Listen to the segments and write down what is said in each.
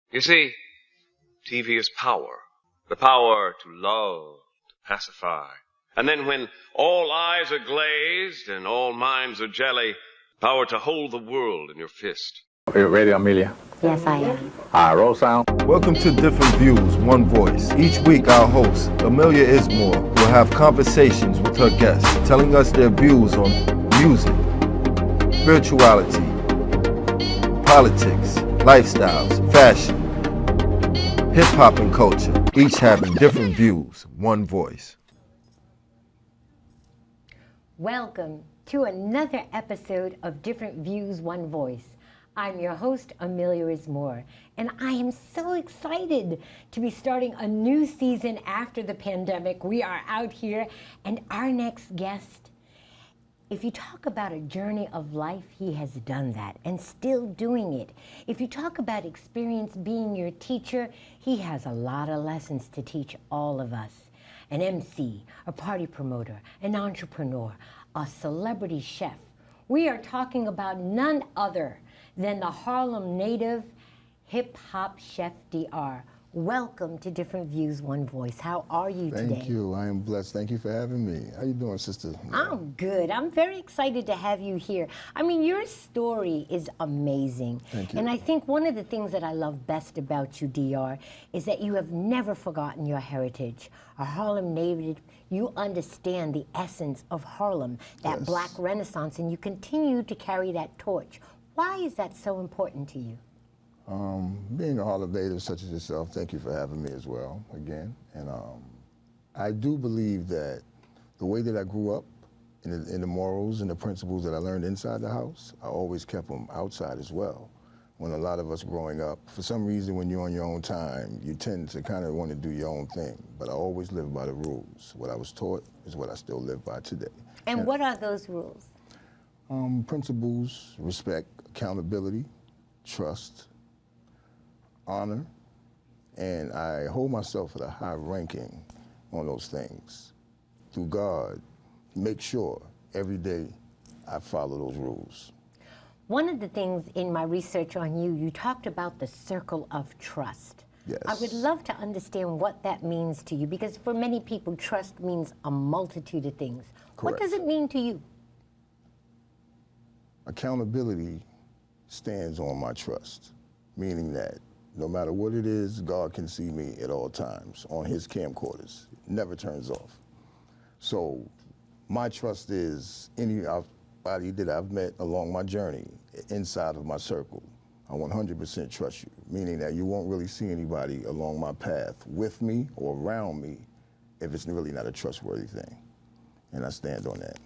You see, TV is power. The power to love, to pacify. And then when all eyes are glazed and all minds are jelly, power to hold the world in your fist. Are you ready, Amelia? Yes, I am. Roll sound. Welcome to Different Views, One Voice. Each week, our host, Ameliaismore, will have conversations with her guests, telling us their views on music, spirituality, politics, lifestyles, fashion, hip-hop, and culture. Each having different views, one voice. Welcome to another episode of Different Views, One Voice. I'm your host, Ameliaismore, and I am so excited to be starting a new season after the pandemic. We are out here, and our next guest, if you talk about a journey of life, he has done that and still doing it. If you talk about experience being your teacher, he has a lot of lessons to teach all of us. An MC, a party promoter, an entrepreneur, a celebrity chef. We are talking about none other than the Harlem native hip-hop chef DR. Welcome to Different Views, One Voice. How are you today? Thank you. I am blessed. Thank you for having me. How you doing, sister? I'm good. I'm very excited to have you here. I mean, your story is amazing. Thank you. And I think one of the things that I love best about you, DR, is that you have never forgotten your heritage. A Harlem native, you understand the essence of Harlem, that Yes. Black Renaissance, and you continue to carry that torch. Why is that so important to you? Being a Harlem native such as yourself, thank you for having me as well, again. And I do believe that the way that I grew up, in the morals and the principles that I learned inside the house, I always kept them outside as well. When a lot of us growing up, for some reason when you're on your own time, you tend to kind of want to do your own thing. But I always lived by the rules. What I was taught is what I still live by today. And what are those rules? Principles, respect, accountability, trust, honor, and I hold myself at a high ranking on those things. Through God, make sure every day I follow those rules. One of the things in my research on you, you talked about the circle of trust. Yes. I would love to understand what that means to you, because for many people, trust means a multitude of things. What Correct. does it mean to you? Accountability stands on my trust, meaning that no matter what it is, God can see me at all times on his camcorders. It never turns off. So my trust is anybody that I've met along my journey inside of my circle. I 100% trust you, meaning that you won't really see anybody along my path with me or around me if it's really not a trustworthy thing. And I stand on that.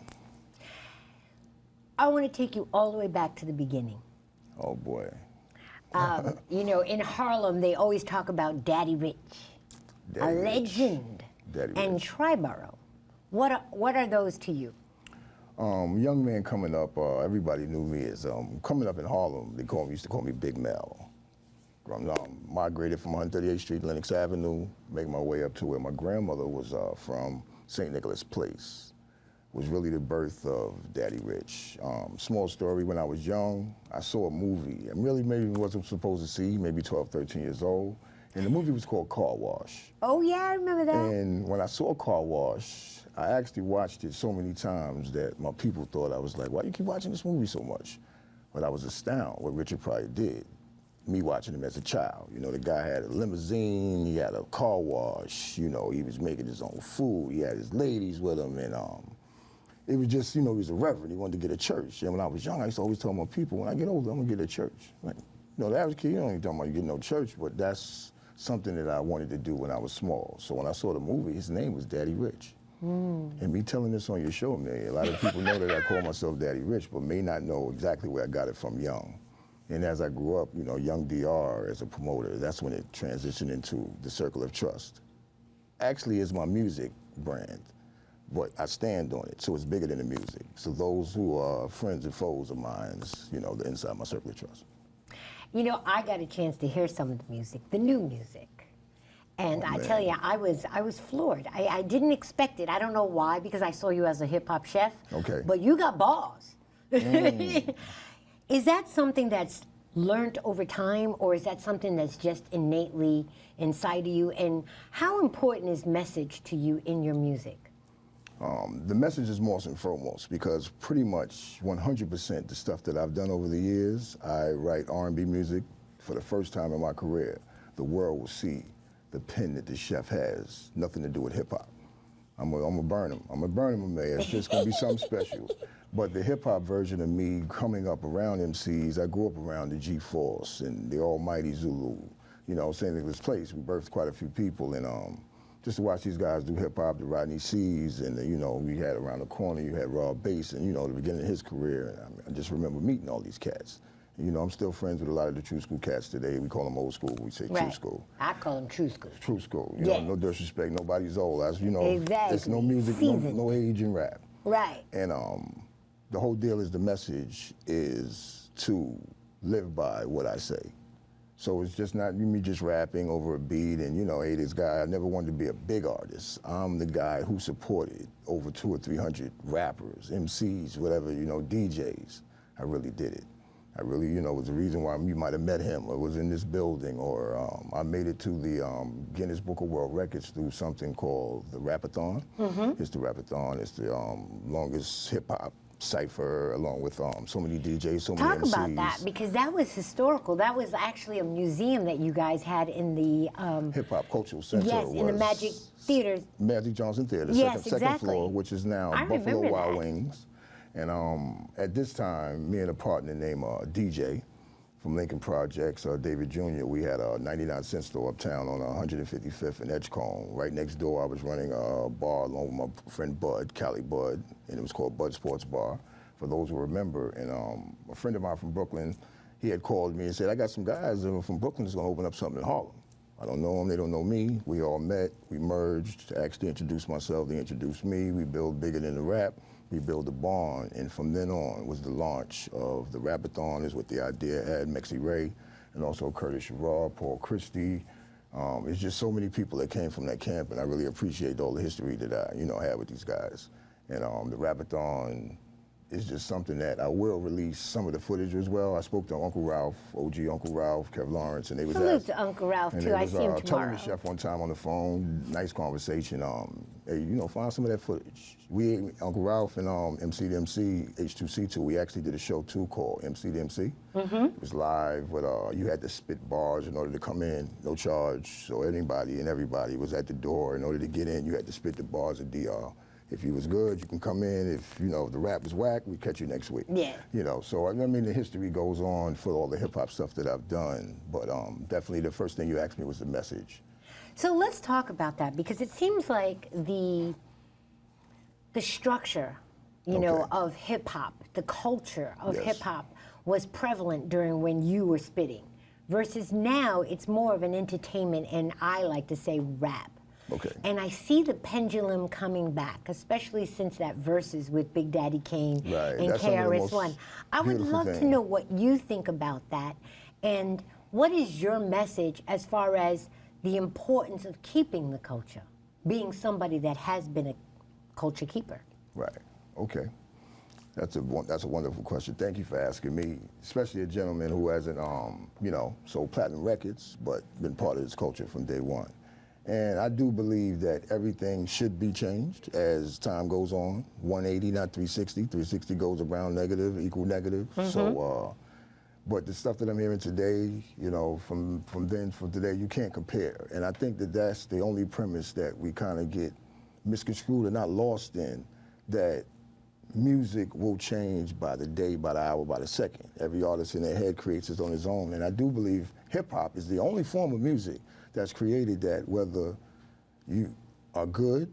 I want to take you all the way back to the beginning. Oh boy. You know, in Harlem, they always talk about Daddy Rich, Daddy a Rich. legend, Daddy and Rich. Triborough. What are those to you? Young man coming up, everybody knew me as, coming up in Harlem, used to call me Big Mel. Migrated from 138th Street, Lenox Avenue, making my way up to where my grandmother was from, St. Nicholas Place. Was really the birth of Daddy Rich. Small story, when I was young, I saw a movie. I really maybe wasn't supposed to see, maybe 12, 13 years old. And the movie was called Car Wash. Oh yeah, I remember that. And when I saw Car Wash, I actually watched it so many times that my people thought I was like, why do you keep watching this movie so much? But I was astounded what Richard Pryor did. Me watching him as a child. You know, the guy had a limousine, he had a car wash, you know, he was making his own food, he had his ladies with him, and it was just, you know, he was a reverend. He wanted to get a church. And when I was young, I used to always tell my people, when I get older, I'm going to get a church. Like, you know, the average kid, you don't even talking about you getting no church, but that's something that I wanted to do when I was small. So when I saw the movie, his name was Daddy Rich. And me telling this on your show, man, a lot of people know that I call myself Daddy Rich, but may not know exactly where I got it from young. And as I grew up, you know, young DR as a promoter, that's when it transitioned into the circle of trust. Actually, it's my music brand. But I stand on it, so it's bigger than the music. So those who are friends and foes of mine, you know, they're inside my circle of trust. You know, I got a chance to hear some of the music, the new music. And I tell you, I was floored. I didn't expect it. I don't know why, because I saw you as a hip-hop chef. Okay. But you got balls. Is that something that's learned over time, or is that something that's just innately inside of you? And how important is message to you in your music? The message is most and foremost, because pretty much 100% the stuff that I've done over the years, I write R&B music for the first time in my career. The world will see the pen that the chef has, nothing to do with hip hop. I'm gonna burn him. I'm gonna burn him, man. It's just gonna be something special. But the hip hop version of me coming up around MCs, I grew up around the G-Force and the Almighty Zulu, you know, saying in this place, we birthed quite a few people, and just to watch these guys do hip hop, the Rodney C's, and you know, we had around the corner, you had Raw Bass, and you know, the beginning of his career, and I just remember meeting all these cats. And, you know, I'm still friends with a lot of the true school cats today. We call them old school, we say true school. I call them true school. True school, you know, no disrespect, nobody's old. As you know, exactly. There's no music, no age in rap. Right. And the whole deal is the message is to live by what I say. So it's just not me just rapping over a beat and, you know, hey, this guy, I never wanted to be a big artist. I'm the guy who supported over 200 or 300 rappers, MCs, whatever, you know, DJs. I really did it. I really, you know, was the reason why you might have met him or was in this building, or I made it to the Guinness Book of World Records through something called the Rapathon. It's the Rapathon, it's the longest hip hop cipher, along with so many DJs, so many MCs. Talk about that, because that was historical. That was actually a museum that you guys had in the Hip Hop Cultural Center. Yes, in the Magic Theater. Magic Johnson Theater, yes, second floor, which is now Buffalo Wild Wings. And at this time, me and a partner named DJ from Lincoln Projects, David Jr., we had a 99-cent store uptown on 155th and Edgecombe. Right next door, I was running a bar along with my friend Bud, Cali Bud, and it was called Bud Sports Bar, for those who remember. And a friend of mine from Brooklyn, he had called me and said, I got some guys from Brooklyn that's gonna open up something in Harlem. I don't know them, they don't know me. We all met, we merged, asked to introduce myself, they introduced me, we built bigger than the rap. We built a barn, and from then on was the launch of the Rapathon, is what the idea had, Mexi Ray, and also Curtis Sherrod, Paul Christie. It's just so many people that came from that camp, and I really appreciate all the history that I, you know, had with these guys. And the Rapathon is just something that I will release some of the footage as well. I spoke to Uncle Ralph, OG Uncle Ralph, Kev Lawrence, and they was Salute to Uncle Ralph too. I see him tomorrow. Telling the chef one time on the phone, nice conversation. Hey, you know, find some of that footage. We, Uncle Ralph and MC to MC, H2C2, we actually did a show too called MC to MC. It was live, but you had to spit bars in order to come in, no charge. So anybody and everybody was at the door. In order to get in, you had to spit the bars of DR. If you was good, you can come in. If, you know, the rap was whack, we catch you next week. Yeah. You know, so I mean, the history goes on for all the hip hop stuff that I've done, but definitely the first thing you asked me was the message. So let's talk about that, because it seems like the structure, you know, of hip hop, the culture of hip hop was prevalent during when you were spitting, versus now it's more of an entertainment, and I like to say rap. Okay. And I see the pendulum coming back, especially since that verses with Big Daddy Kane and KRS-One. I would love to know what you think about that, and what is your message as far as the importance of keeping the culture, being somebody that has been a culture keeper? Right. Okay. That's a wonderful question. Thank you for asking me, especially a gentleman who hasn't, you know, sold platinum records, but been part of this culture from day one. And I do believe that everything should be changed as time goes on. 180, not 360. 360 goes around negative, equal negative. So, but the stuff that I'm hearing today, you know, from today, you can't compare. And I think that that's the only premise that we kind of get misconstrued and not lost in, that music will change by the day, by the hour, by the second. Every artist in their head creates it on his own. And I do believe hip hop is the only form of music that's created that, whether you are good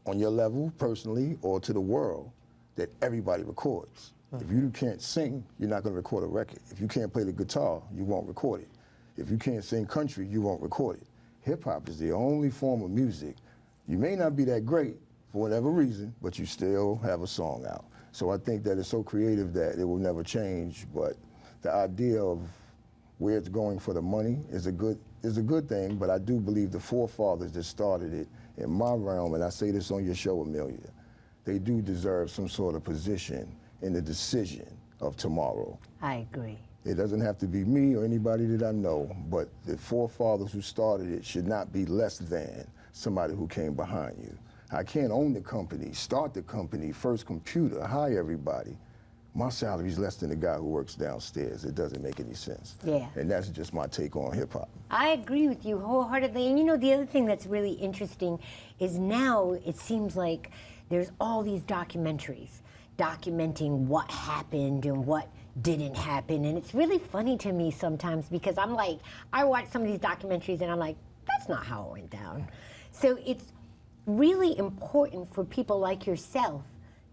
on your level personally or to the world, that everybody records. If you can't sing, you're not gonna record a record. If you can't play the guitar, you won't record it. If you can't sing country, you won't record it. Hip hop is the only form of music. You may not be that great for whatever reason, but you still have a song out. So I think that it's so creative that it will never change, but the idea of where it's going for the money is a good thing, but I do believe the forefathers that started it in my realm, and I say this on your show, Amelia, they do deserve some sort of position in the decision of tomorrow. I agree. It doesn't have to be me or anybody that I know, but the forefathers who started it should not be less than somebody who came behind you. I can't own the company, start the company, first computer, hire everybody. My salary's less than the guy who works downstairs. It doesn't make any sense. Yeah. And that's just my take on hip hop. I agree with you wholeheartedly. And you know, the other thing that's really interesting is now it seems like there's all these documentaries documenting what happened and what didn't happen. And it's really funny to me sometimes because I'm like, I watch some of these documentaries and I'm like, that's not how it went down. So it's really important for people like yourself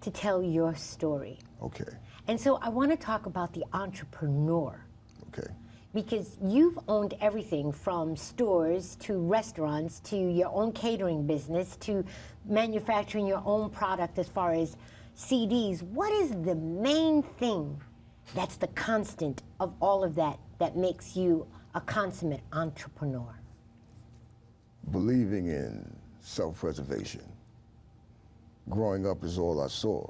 to tell your story. Okay. And so I want to talk about the entrepreneur. Okay. Because you've owned everything from stores to restaurants to your own catering business to manufacturing your own product as far as CDs. What is the main thing that's the constant of all of that that makes you a consummate entrepreneur? Believing in self-preservation. Growing up is all I saw.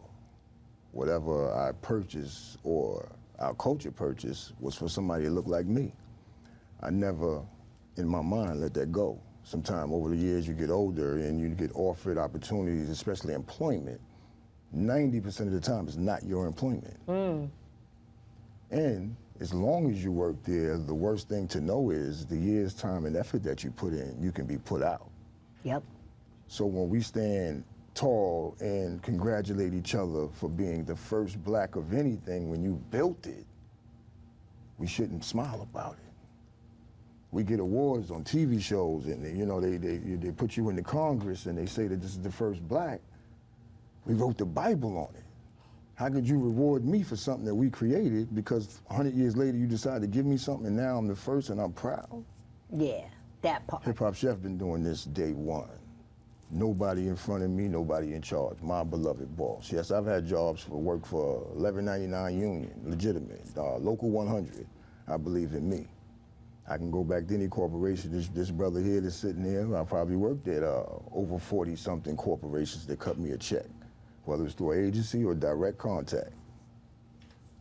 Whatever I purchased or our culture purchased was for somebody that looked like me. I never, in my mind, let that go. Sometime over the years you get older and you get offered opportunities, especially employment. 90% of the time it's not your employment. And as long as you work there, the worst thing to know is the years, time, and effort that you put in, you can be put out. Yep. So when we stand tall and congratulate each other for being the first black of anything when you built it, we shouldn't smile about it. We get awards on TV shows and they put you in the Congress and they say that this is the first black. We wrote the Bible on it. How could you reward me for something that we created because 100 years later you decided to give me something and now I'm the first and I'm proud? Yeah, that part. Hip Hop Chef been doing this day one. Nobody in front of me, nobody in charge. My beloved boss. Yes, I've had jobs for work for $11.99 union, legitimate, local 100. I believe in me. I can go back to any corporation. This brother here that's sitting there, I probably worked at over 40-something corporations that cut me a check, whether it's through an agency or direct contact.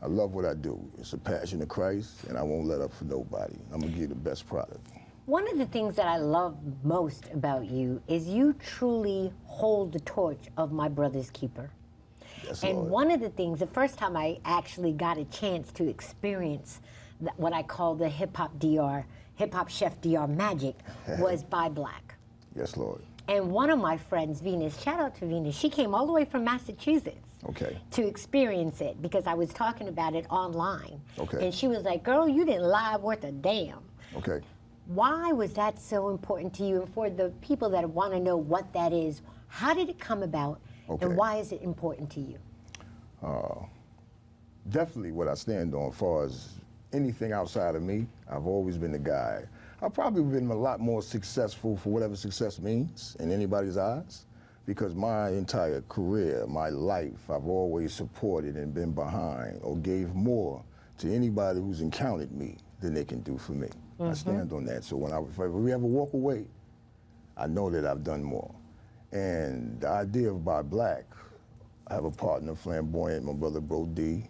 I love what I do. It's a passion of Christ, and I won't let up for nobody. I'm gonna give you the best product. One of the things that I love most about you is you truly hold the torch of my brother's keeper. Yes, And Lord. one of the things, the first time I actually got a chance to experience what I call the Hip Hop Chef DR magic was by Black. Yes, Lord. And one of my friends, Venus, shout out to Venus, she came all the way from Massachusetts Okay. to experience it because I was talking about it online. Okay. And she was like, girl, you didn't lie worth a damn. Okay. Why was that so important to you? And for the people that want to know what that is, how did it come about? Okay. And why is it important to you? Definitely what I stand on as far as anything outside of me, I've always been the guy. I've probably been a lot more successful for whatever success means in anybody's eyes because my entire career, my life, I've always supported and been behind or gave more to anybody who's encountered me than they can do for me. I stand on that. So if we ever walk away, I know that I've done more. And the idea of By Black, I have a partner, Flamboyant, my brother Bro D.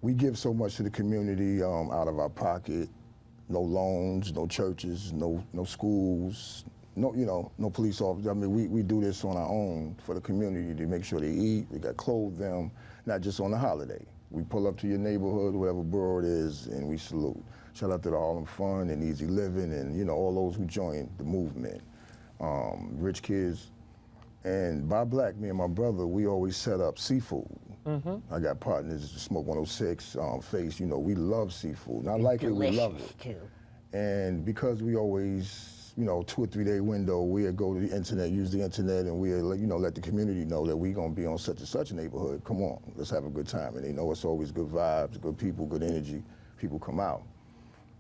We give so much to the community out of our pocket. No loans, no churches, no schools, no police officers. I mean, we do this on our own for the community to make sure they eat, we got clothe them, not just on the holiday. We pull up to your neighborhood, whatever borough it is, and we salute. Shout out to the Harlem Fun and Easy Living and all those who joined the movement. Rich kids. And By Black, me and my brother, we always set up seafood. I got partners, Smoke 106, Face, we love seafood. Not like it, we love it. Too. And because we always, 2 or 3 day window, we'd go to the internet, use the internet, and we'd, let the community know that we gonna be on such and such a neighborhood. Come on, let's have a good time. And they know it's always good vibes, good people, good energy. People come out.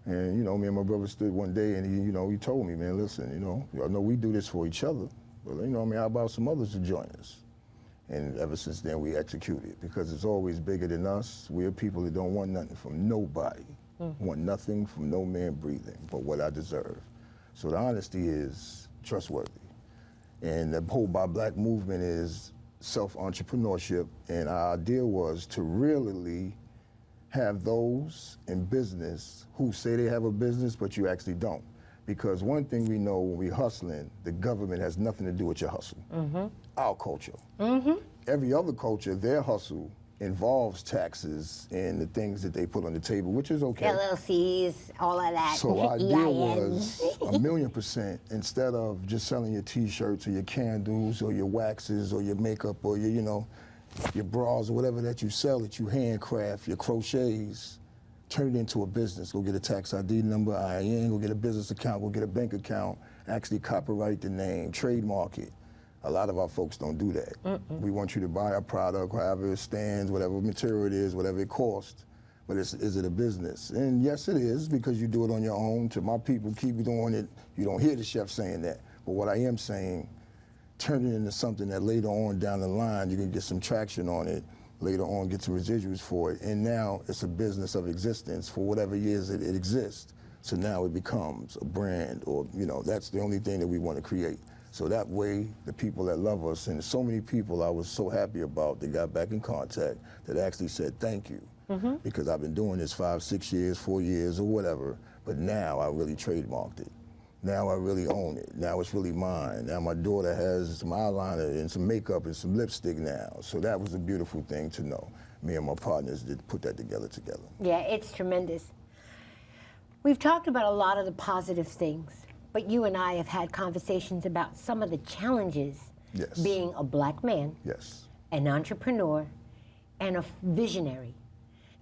And, me and my brother stood one day and he told me, man, listen, I know we do this for each other, but how about some others to join us? And ever since then, we executed because it's always bigger than us. We're people that don't want nothing from nobody, want nothing from no man breathing but what I deserve. So the honesty is trustworthy. And the whole By Black movement is self-entrepreneurship. And our idea was to really have those in business who say they have a business, but you actually don't. Because one thing we know when we hustling, the government has nothing to do with your hustle. Our culture. Every other culture, their hustle involves taxes and the things that they put on the table, which is okay. LLCs, all of that. So our deal EIN. was 1,000,000%. Instead of just selling your T-shirts or your candles or your waxes or your makeup or your, you know, your bras or whatever that you sell, that you handcraft, your crochets, turn it into a business. Go get a tax ID number, IIN, go get a business account, go get a bank account, actually copyright the name, trademark it. A lot of our folks don't do that. We want you to buy a product, however it stands, whatever material it is, whatever it costs, but is it a business? And yes, it is, because you do it on your own. To my people, keep doing it. You don't hear the chef saying that. But what I am saying, turn it into something that later on down the line, you can get some traction on it, later on get some residuals for it, and now it's a business of existence for whatever years it exists. So now it becomes a brand, or, you know, that's the only thing that we want to create. So that way, the people that love us, and so many people I was so happy about that got back in contact that actually said thank you, because I've been doing this 5, 6 years, 4 years, or whatever, but now I really trademarked it. Now I really own it. Now it's really mine. Now my daughter has some eyeliner and some makeup and some lipstick now. So that was a beautiful thing to know. Me and my partners did put that together. Yeah, it's tremendous. We've talked about a lot of the positive things, but you and I have had conversations about some of the challenges being a black man, an entrepreneur, and a visionary.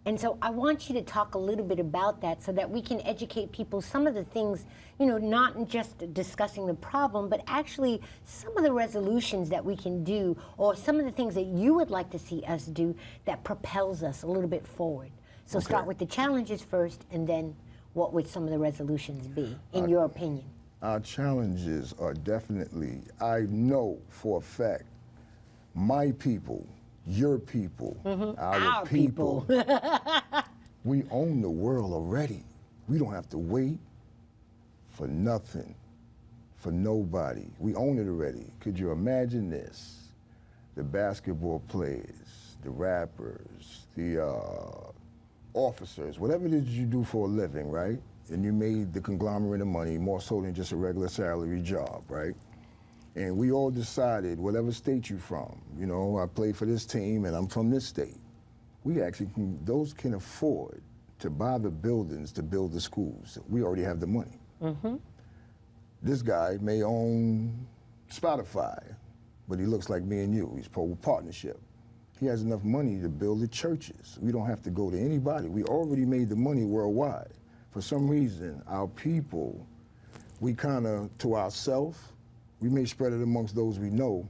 And so I want you to talk a little bit about that so that we can educate people some of the things, you know, not just discussing the problem, but actually some of the resolutions that we can do, or some of the things that you would like to see us do that propels us a little bit forward. So start with the challenges first, and then what would some of the resolutions be, in your opinion? Our challenges are definitely, I know for a fact, my people, your people, our people, we own the world already. We don't have to wait for nothing, for nobody. We own it already. Could you imagine this? The basketball players, the rappers, the officers, whatever it is you do for a living, right? And you made the conglomerate of money more so than just a regular salary job, right? And we all decided, whatever state you're from, you know, I play for this team and I'm from this state. We actually those can afford to buy the buildings to build the schools. We already have the money. This guy may own Spotify, but he looks like me and you. He's partnership. He has enough money to build the churches. We don't have to go to anybody. We already made the money worldwide. For some reason, our people, we kind of, to ourselves, we may spread it amongst those we know,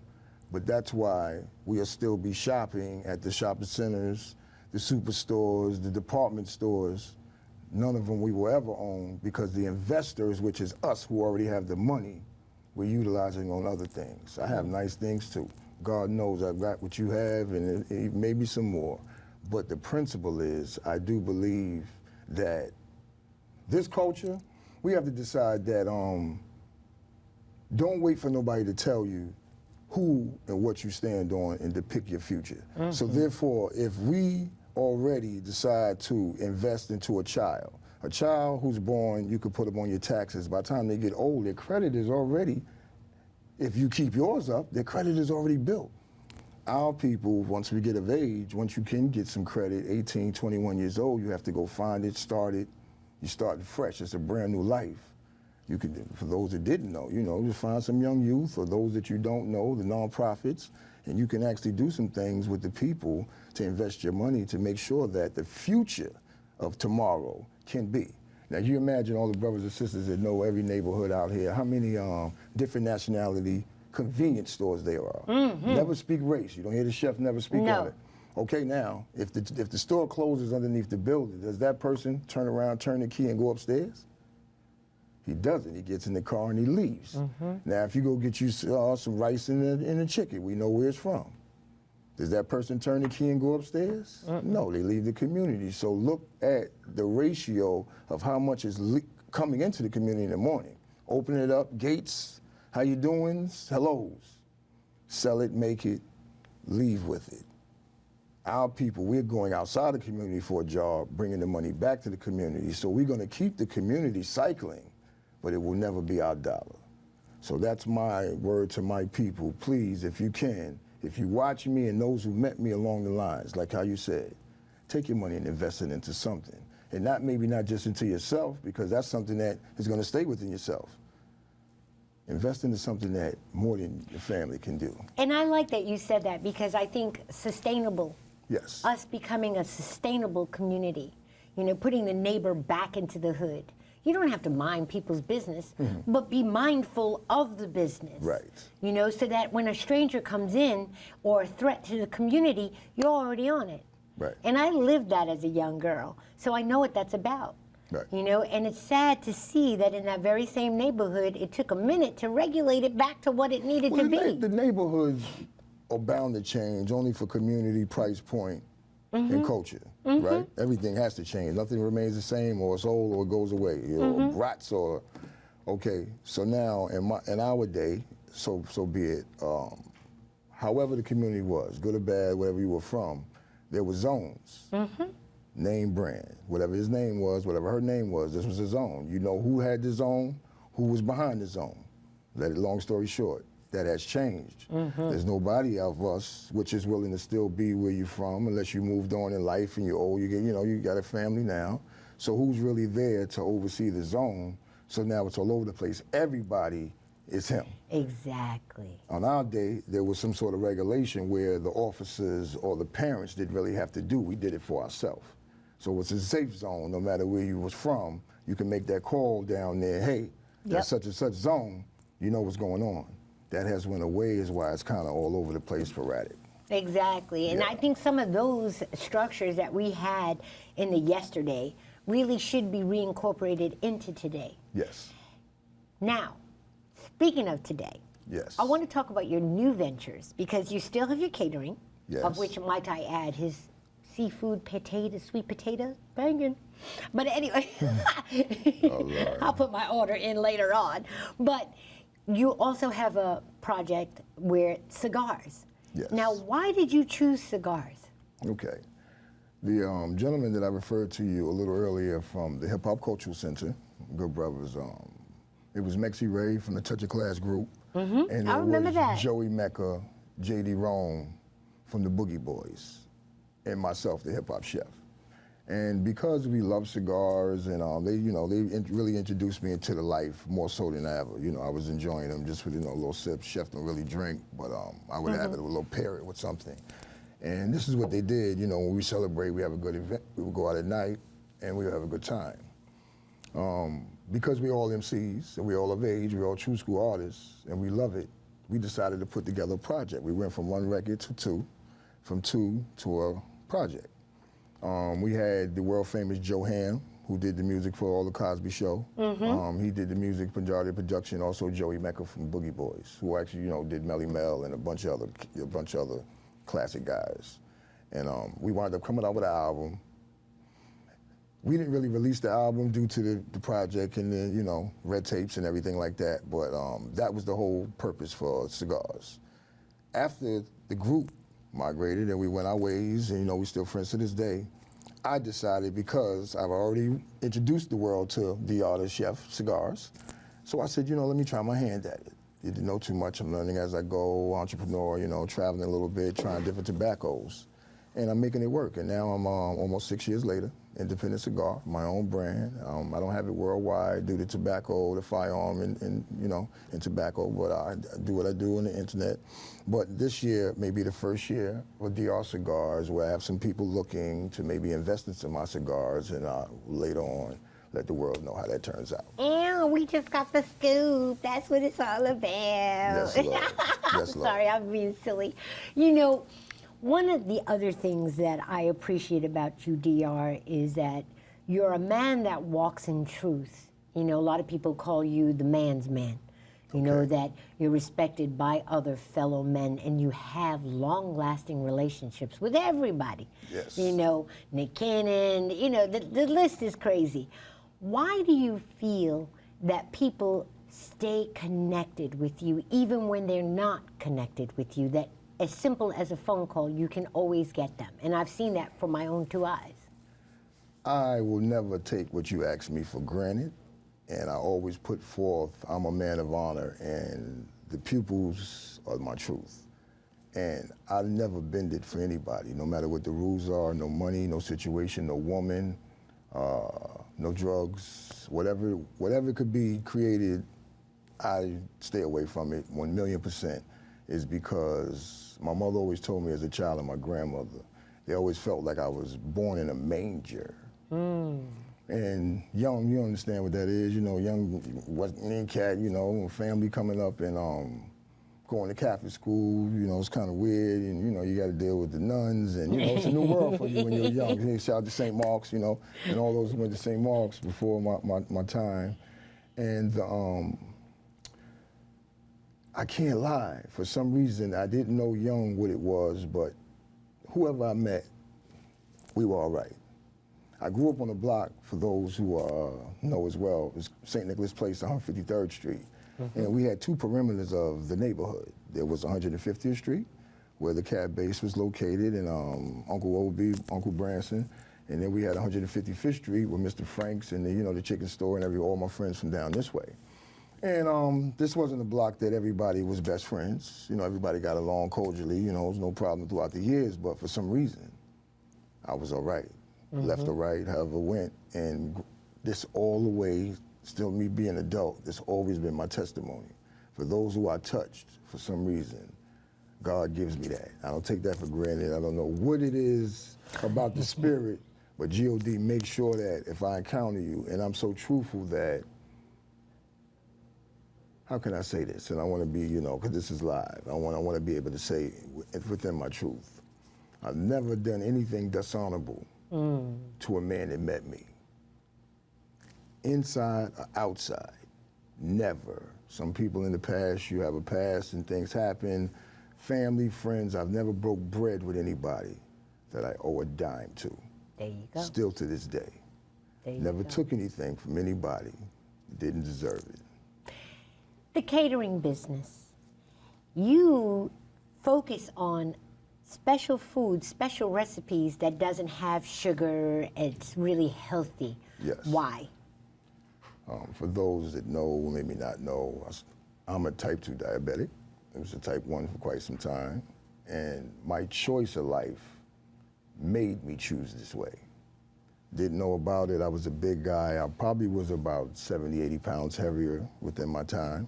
but that's why we'll still be shopping at the shopping centers, the superstores, the department stores. None of them we will ever own, because the investors, which is us who already have the money, we're utilizing on other things. I have nice things too. God knows I've got what you have, and maybe some more. But the principle is, I do believe that this culture, we have to decide that don't wait for nobody to tell you who and what you stand on and depict your future. So therefore, if we already decide to invest into a child who's born, you could put them on your taxes. By the time they get old, their credit is already, if you keep yours up, their credit is already built. Our people, once we get of age, once you can get some credit, 18, 21 years old, you have to go find it, start it. You start fresh. It's a brand new life. You could, for those that didn't know, you know, just find some young youth, or those that you don't know, the nonprofits, and you can actually do some things with the people to invest your money to make sure that the future of tomorrow can be. Now, you imagine all the brothers and sisters that know every neighborhood out here, how many different nationality convenience stores there are. Never speak race. You don't hear the chef never speak on it. Okay, now, if the store closes underneath the building, does that person turn around, turn the key, and go upstairs? He doesn't. He gets in the car and he leaves. Now, if you go get you some rice and a chicken, we know where it's from. Does that person turn the key and go upstairs? No, they leave the community. So look at the ratio of how much is coming into the community in the morning. Open it up, gates, how you doing? Hellos. Sell it, make it, leave with it. our people, we're going outside the community for a job, bringing the money back to the community. So we're going to keep the community cycling, but it will never be our dollar. So that's my word to my people. Please, if you can, if you watch me and those who met me along the lines, like how you said, take your money and invest it into something. And maybe not just into yourself, because that's something that is going to stay within yourself. Invest into something that more than your family can do. And I like that you said that, because I think sustainable, Yes. us becoming a sustainable community, you know, putting the neighbor back into the hood. You don't have to mind people's business, but be mindful of the business. Right. You know, so that when a stranger comes in or a threat to the community, you're already on it. Right. And I lived that as a young girl, so I know what that's about. Right. You know, and it's sad to see that in that very same neighborhood, it took a minute to regulate it back to what it needed to be. The neighborhoods are bound to change only for community, price point, and culture, right? Everything has to change. Nothing remains the same, or it's old, or it goes away, or rots, or okay. So now, in our day, so be it. However the community was, good or bad, wherever you were from, there were zones. Name, brand, whatever his name was, whatever her name was, this was a zone. You know who had the zone, who was behind the zone. Long story short, that has changed. There's nobody of us which is willing to still be where you're from, unless you moved on in life and you're old. You got a family now. So who's really there to oversee the zone? So now it's all over the place. Everybody is him. Exactly. On our day, there was some sort of regulation where the officers or the parents didn't really have to do. We did it for ourselves. So it's a safe zone. No matter where you was from, you can make that call down there. Hey, that's such and such zone. You know what's going on. That has went away, is why it's kind of all over the place, sporadic. Exactly. And I think some of those structures that we had in the yesterday really should be reincorporated into today. Yes. Now, speaking of today, Yes. I want to talk about your new ventures, because you still have your catering, Yes. of which, might I add, his seafood potato, sweet potato, banging. But anyway, I'll put my order in later on. But you also have a project where cigars. Yes. Now, why did you choose cigars? Okay. The gentleman that I referred to you a little earlier from the Hip Hop Cultural Center, good brothers, it was Mexi Ray from the Touch of Class group. And I remember that. Joey Mecca, J.D. Rome from the Boogie Boys, and myself, the hip hop chef. And because we love cigars, and they really introduced me into the life more so than ever. I was enjoying them just with a little sip. Chef don't really drink, but I would have it a little pair it with something. And this is what they did. When we celebrate, we have a good event. We would go out at night, and we would have a good time. Because we're all MCs and we're all of age, we're all true school artists, and we love it. We decided to put together a project. We went from one record to two, from two to a project. We had the world famous Joe Ham, who did the music for all the Cosby Show. He did the music, majority of production. Also Joey Mecca from Boogie Boys, who actually did Melly Mel and a bunch of other classic guys. And we wound up coming out with an album. We didn't really release the album due to the project and the red tapes and everything like that. But that was the whole purpose for cigars. After the group migrated and we went our ways, and we still friends to this day, I decided, because I've already introduced the world to the artist chef cigars, so I said, let me try my hand at it. Didn't know too much. I'm learning as I go, entrepreneur, traveling a little bit, trying different tobaccos, and I'm making it work. And now I'm almost 6 years later, independent cigar, my own brand. I don't have it worldwide due to tobacco, the firearm, and tobacco, but I do what I do on the internet. But this year may be the first year with DR Cigars, where I have some people looking to maybe invest in some of my cigars, and later on let the world know how that turns out. Ew, we just got the scoop. That's what it's all about. Yes, Lord. Yes, Lord. Sorry, I'm being silly. One of the other things that I appreciate about you, DR, is that you're a man that walks in truth. A lot of people call you the man's man. That you're respected by other fellow men, and you have long-lasting relationships with everybody. Yes. Nick Cannon, the list is crazy. Why do you feel that people stay connected with you even when they're not connected with you, that as simple as a phone call, you can always get them. And I've seen that from my own 2 eyes. I will never take what you ask me for granted, and I always put forth, I'm a man of honor, and the pupils are my truth. And I never bend it for anybody, no matter what the rules are, no money, no situation, no woman, no drugs, whatever could be created, I stay away from it 1,000,000%, is because my mother always told me as a child and my grandmother, they always felt like I was born in a manger. And young, you understand what that is, you know, young, wasn't cat, you know, family coming up and going to Catholic school, you know, it's kind of weird, and you know, you got to deal with the nuns, and you know, it's a new world for you when you're young. You shout to St. Mark's, you know, and all those went to St. Mark's before my time. And I can't lie, for some reason, I didn't know young what it was, but whoever I met, we were all right. I grew up on a block, for those who know as well, it's St. Nicholas Place, 153rd Street. And we had 2 perimeters of the neighborhood. There was 150th Street, where the cab base was located, and Uncle Obie, Uncle Branson. And then we had 155th Street with Mr. Frank's and the chicken store and all my friends from down this way. And this wasn't a block that everybody was best friends. You know, everybody got along cordially, you know, there was no problem throughout the years, but for some reason, I was all right. Left or right, however it went. And this all the way, still me being an adult, it's always been my testimony. For those who I touched, for some reason, God gives me that. I don't take that for granted. I don't know what it is about the spirit, but G.O.D. makes sure that if I encounter you, and I'm so truthful that, how can I say this? And I want to be, you know, because this is live. I want to be able to say it within my truth. I've never done anything dishonorable to a man that met me. Inside or outside, never. Some people in the past, you have a past and things happen. Family, friends, I've never broke bread with anybody that I owe a dime to. There you go. Still to this day. Never took anything from anybody that didn't deserve it. The catering business, you focus on special foods, special recipes that doesn't have sugar, it's really healthy. Yes. Why? For those that know, maybe not know, I'm a type 2 diabetic. I was a type 1 for quite some time. And my choice of life made me choose this way. Didn't know about it. I was a big guy. I probably was about 70, 80 pounds heavier within my time.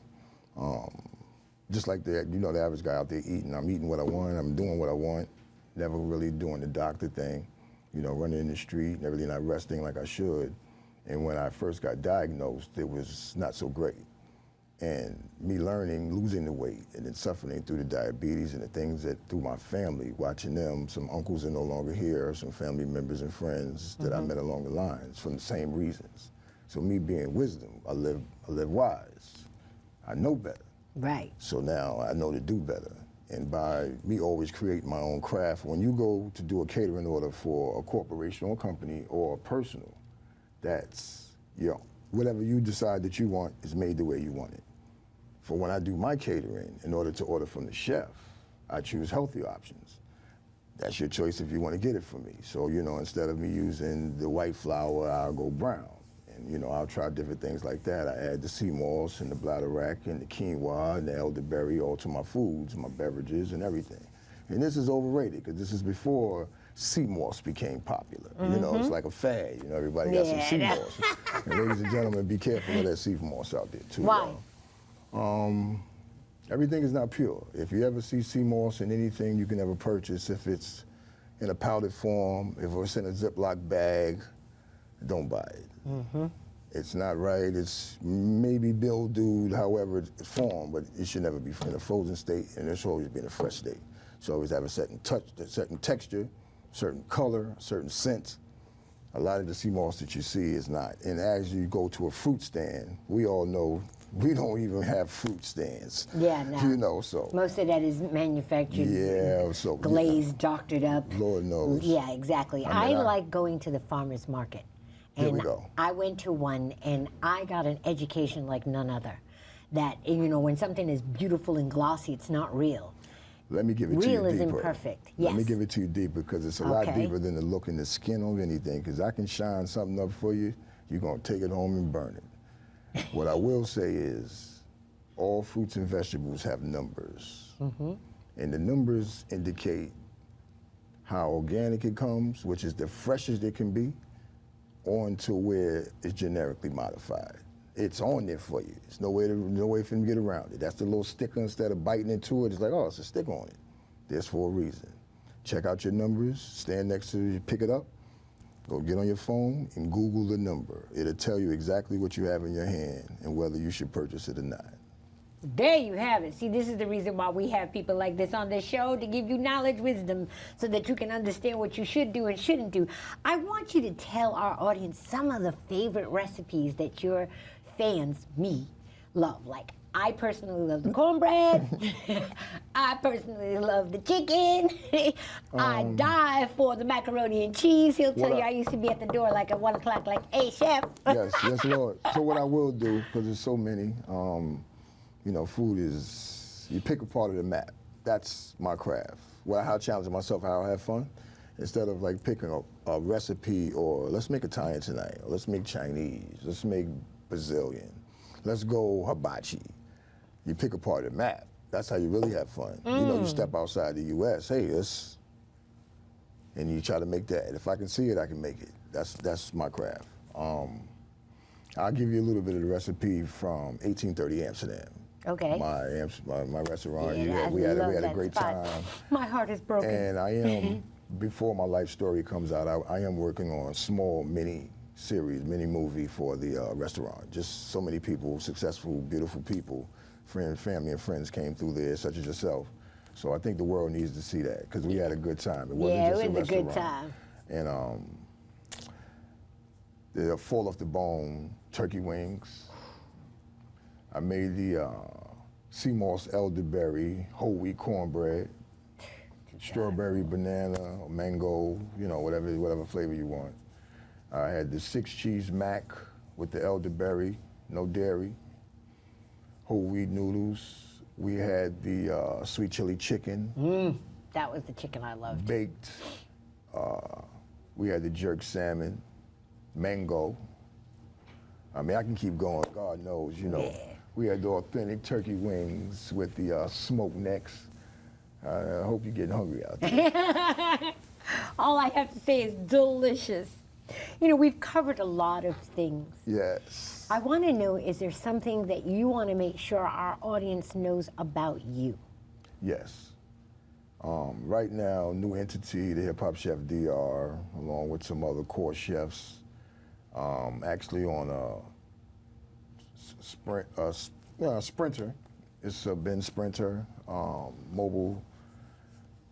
Just like the average guy out there eating. I'm eating what I want, I'm doing what I want, never really doing the doctor thing, you know, running in the street, never really not resting like I should. And when I first got diagnosed, it was not so great. And me learning, losing the weight, and then suffering through the diabetes and the things that through my family, watching them, some uncles are no longer here, some family members and friends that I met along the lines from the same reasons. So me being wisdom, I live wise. I know better. Right. So now I know to do better. And by me always creating my own craft, when you go to do a catering order for a corporation or company or a personal, that's, whatever you decide that you want is made the way you want it. For when I do my catering, in order to order from the chef, I choose healthy options. That's your choice if you want to get it from me. So, instead of me using the white flour, I'll go brown. And, I'll try different things like that. I add the sea moss and the bladderwrack and the quinoa and the elderberry all to my foods, my beverages and everything. And this is overrated because this is before sea moss became popular. It's like a fad. Everybody got some sea moss. And ladies and gentlemen, be careful of that sea moss out there too. Why? Everything is not pure. If you ever see sea moss in anything you can ever purchase, if it's in a powdered form, if it's in a Ziploc bag, don't buy it. It's not right. It's maybe mildewed, however it's formed, but it should never be in a frozen state, and it should always be in a fresh state. So always have a certain touch, a certain texture, certain color, certain scent. A lot of the sea moss that you see is not. And as you go to a fruit stand, we all know we don't even have fruit stands. Yeah, no. So. Most of that is manufactured. Yeah, so. Glazed, doctored up. Lord knows. Yeah, exactly. I like going to the farmer's market. And there we go. I went to one and I got an education like none other. That, when something is beautiful and glossy, it's not real. Let me give it to you Real is deeper. imperfect. Let me Yes. give it to you deeper because it's a lot Okay. deeper than the look and the skin of anything. Because I can shine something up for you, you're gonna take it home and burn it. What I will say is, all fruits and vegetables have numbers, and the numbers indicate how organic it comes, which is the freshest it can be, on to where it's generically modified. It's on there for you. There's no way for them to get around it. That's the little sticker. Instead of biting into it, it's like, oh, it's a sticker on it. There's for a reason. Check out your numbers, stand next to it, pick it up, go get on your phone and Google the number. It'll tell you exactly what you have in your hand and whether you should purchase it or not. There you have it. See, this is the reason why we have people like this on the show, to give you knowledge, wisdom, so that you can understand what you should do and shouldn't do. I want you to tell our audience some of the favorite recipes that your fans, me, love. Like, I personally love the cornbread. I personally love the chicken. I die for the macaroni and cheese. He'll tell you I used to be at the door like at 1 o'clock, like, hey, chef. Yes, Lord. So what I will do, because there's so many, you know, food is, you pick a part of the map. That's my craft. Well, how I challenge myself, how I have fun. Instead of like picking a recipe or let's make Italian tonight, or let's make Chinese, let's make Brazilian, let's go hibachi. You pick a part of the map. That's how you really have fun. You know, you step outside the U.S., hey, and you try to make that. If I can see it, I can make it. That's my craft. I'll give you a little bit of the recipe from 1830 Amsterdam. Okay. My restaurant. Yeah, we had a that great spot. time. My heart is broken. And I am, before my life story comes out, I am working on a small mini movie for the restaurant. Just so many people, successful, beautiful people, family and friends came through there, such as yourself. So I think the world needs to see that because we had a good time. It wasn't just it was a good restaurant. time. And the fall off the bone turkey wings. I made the sea moss elderberry whole wheat cornbread, strawberry, banana, mango, you know, whatever flavor you want. I had the 6 cheese mac with the elderberry, no dairy, whole wheat noodles. We had the sweet chili chicken. That was the chicken I loved. Baked. We had the jerk salmon, mango. I mean, I can keep going, God knows, you know. Yeah. We had the authentic turkey wings with the smoked necks. I hope you're getting hungry out there. All I have to say is delicious. You know, we've covered a lot of things. Yes. I want to know, is there something that you want to make sure our audience knows about you? Yes. Right now, new entity, the Hip Hop Chef DR, along with some other core chefs, actually on a Sprinter. It's a Ben Sprinter, mobile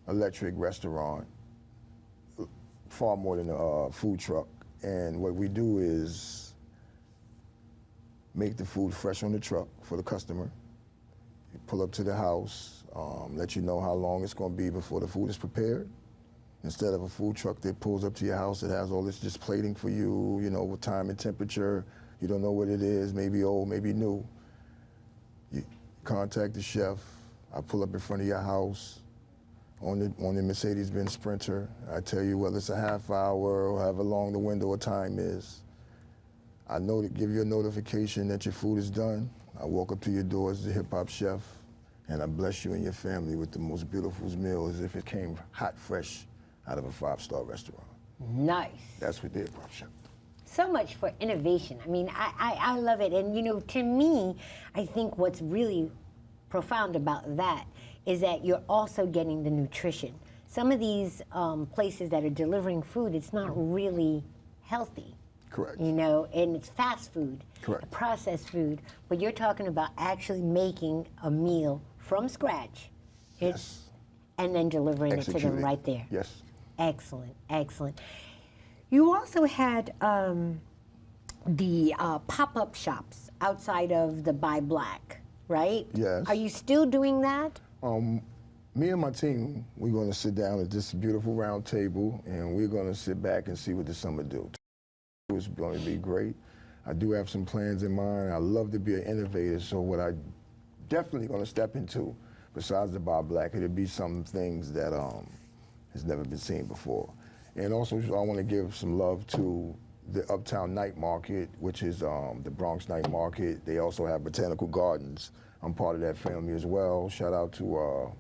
electric restaurant, far more than a food truck. And what we do is make the food fresh on the truck for the customer. You pull up to the house, let you know how long it's going to be before the food is prepared. Instead of a food truck that pulls up to your house that has all this just plating for you, you know, with time and temperature, you don't know what it is, maybe old, maybe new. You contact the chef. I pull up in front of your house on the Mercedes-Benz Sprinter. I tell you whether it's a half hour or however long the window of time is. I know to give you a notification that your food is done. I walk up to your door as the Hip Hop Chef, and I bless you and your family with the most beautiful meal as if it came hot, fresh out of a 5-star restaurant. Nice. That's what the Hip Hop Chef does. So much for innovation. I mean, I love it. And, you know, to me, I think what's really profound about that is that you're also getting the nutrition. Some of these places that are delivering food, it's not really healthy. Correct. You know, and it's fast food, Correct. processed food, but you're talking about actually making a meal from scratch. Yes. And then delivering it to them Executing. right there. Yes. Excellent, excellent. You also had the pop-up shops outside of the Buy Black, right? Yes. Are you still doing that? Me and my team, we're going to sit down at this beautiful round table, and we're going to sit back and see what the summer do. It's going to be great. I do have some plans in mind. I love to be an innovator, so what I definitely going to step into, besides the Bob Black, it'll be some things that has never been seen before. And also, I want to give some love to the Uptown Night Market, which is the Bronx Night Market. They also have Botanical Gardens. I'm part of that family as well. Shout out to